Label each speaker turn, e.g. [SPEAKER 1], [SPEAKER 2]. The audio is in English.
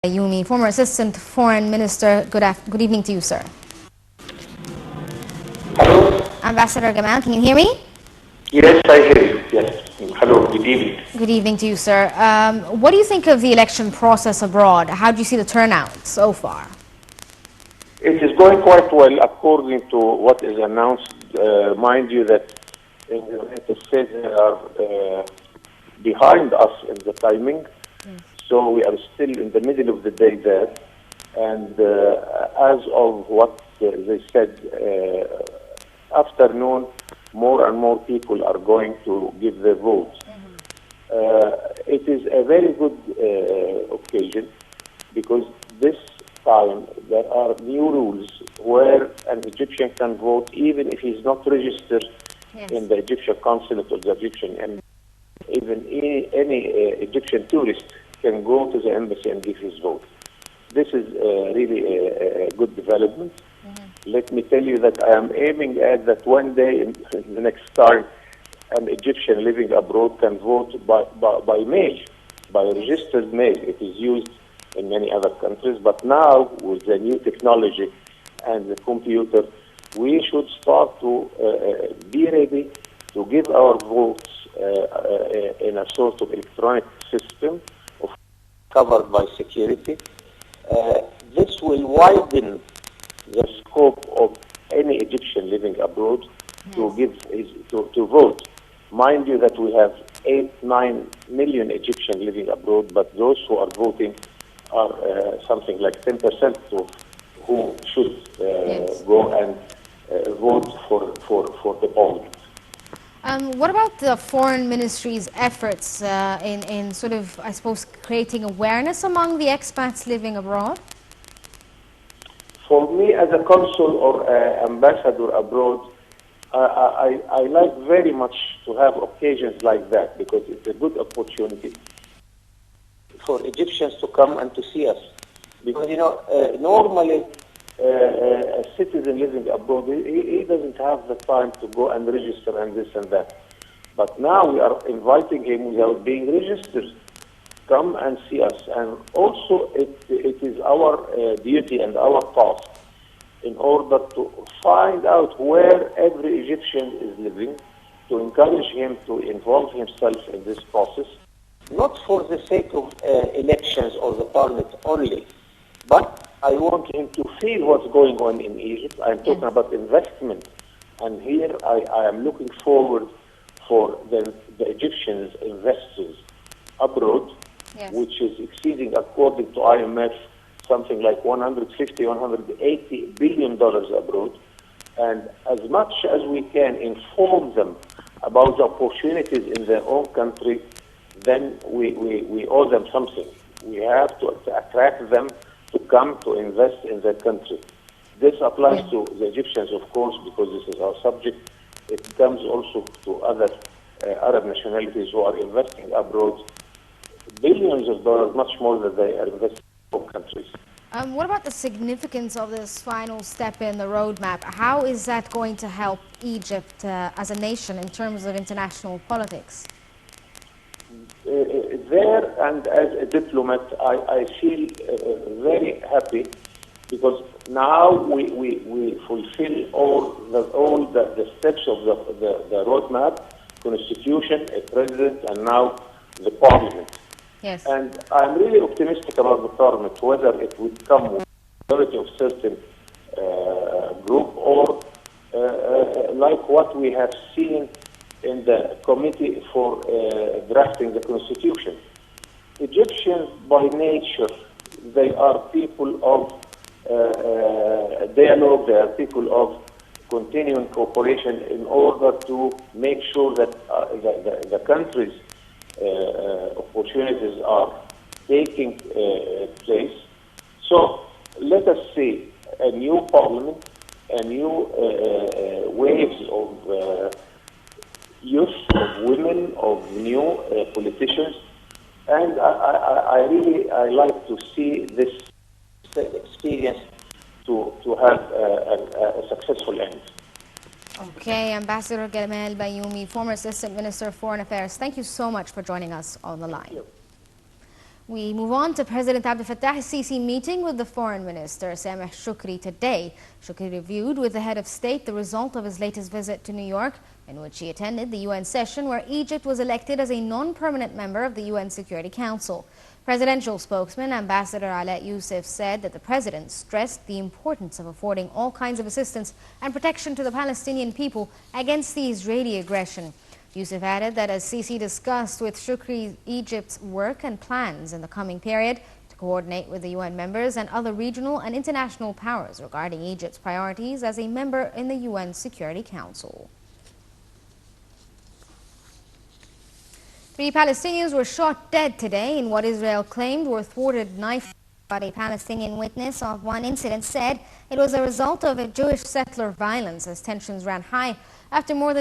[SPEAKER 1] Bayoumy, former Assistant Foreign Minister. Good evening to you, sir.
[SPEAKER 2] Hello?
[SPEAKER 1] Ambassador Gamal, can you hear me?
[SPEAKER 2] Yes, I hear you. Yes. Hello, good evening.
[SPEAKER 1] Good evening to you, sir. What do you think of the election process abroad? How do you see the turnout so far?
[SPEAKER 2] It is going quite well according to what is announced. Mind you that in the United States they are behind us in the timing. So we are still in the middle of the day there. And as of what they said, afternoon, more and more people are going to give their votes. It is a very good occasion because this time there are new rules where an Egyptian can vote even if he's not registered in the Egyptian consulate or the Egyptian embassy. Even any Egyptian tourist can go to the embassy and give his vote. This is really a good development. Let me tell you that I am aiming at that one day in the next time an Egyptian living abroad can vote by mail, by registered mail. It is used in many other countries, but now with the new technology and the computer, we should start to be ready to give our votes in a sort of electronic system covered by security. This will widen the scope of any Egyptian living abroad to vote. Mind you that we have 8-9 million Egyptians living abroad, but those who are voting are something like 10% of who should go and vote for the parliament.
[SPEAKER 1] What about the foreign ministry's efforts in sort of, I suppose, creating awareness among the expats living abroad?
[SPEAKER 2] For me, as a consul or ambassador abroad, I like very much to have occasions like that because it's a good opportunity for Egyptians to come and to see us. Because, normally a citizen living abroad, he doesn't have the time to go and register and this and that. But now we are inviting him without being registered. Come and see us. And also it is our duty and our task in order to find out where every Egyptian is living, to encourage him to involve himself in this process, not for the sake of elections or the parliament only, but I want him to feel what's going on in Egypt. I'm talking about investment. And here I am looking forward for the Egyptians investors abroad, which is exceeding, according to IMF, something like $150, $180 billion abroad. And as much as we can inform them about the opportunities in their own country, then we owe them something. We have to attract them to come to invest in their country. This applies to the Egyptians, of course, because this is our subject. It comes also to other Arab nationalities who are investing abroad billions of dollars, much more than they are investing in home countries.
[SPEAKER 1] What about the significance of this final step in the roadmap? How is that going to help Egypt as a nation in terms of international politics?
[SPEAKER 2] There, and as a diplomat, I feel very happy because now we fulfill all the steps of the roadmap, constitution, a president, and now the parliament.
[SPEAKER 1] Yes.
[SPEAKER 2] And I'm really optimistic about the parliament, whether it would come with a majority of certain group or like what we have seen in the committee for drafting the constitution. Egyptians by nature, they are people of dialogue, they are people of continuing cooperation in order to make sure that the country's opportunities are taking place. So let us see a new parliament, a new waves of youth, of women, of new politicians, and I like to see this experience to have a successful end.
[SPEAKER 1] Okay, Ambassador Gamal Bayoumy, former Assistant Minister of Foreign Affairs, thank you so much for joining us on the line. We move on to President Abdel Fattah al-Sisi meeting with the Foreign Minister Sameh Shoukry today. Shoukry reviewed with the head of state the result of his latest visit to New York, in which he attended the UN session where Egypt was elected as a non-permanent member of the UN Security Council. Presidential spokesman Ambassador Ala Youssef said that the president stressed the importance of affording all kinds of assistance and protection to the Palestinian people against the Israeli aggression. Youssef added that as Sisi discussed with Shoukry Egypt's work and plans in the coming period to coordinate with the UN members and other regional and international powers regarding Egypt's priorities as a member in the UN Security Council. 3 Palestinians were shot dead today in what Israel claimed were thwarted knife. But a Palestinian witness of one incident said it was a result of a Jewish settler violence as tensions ran high after more than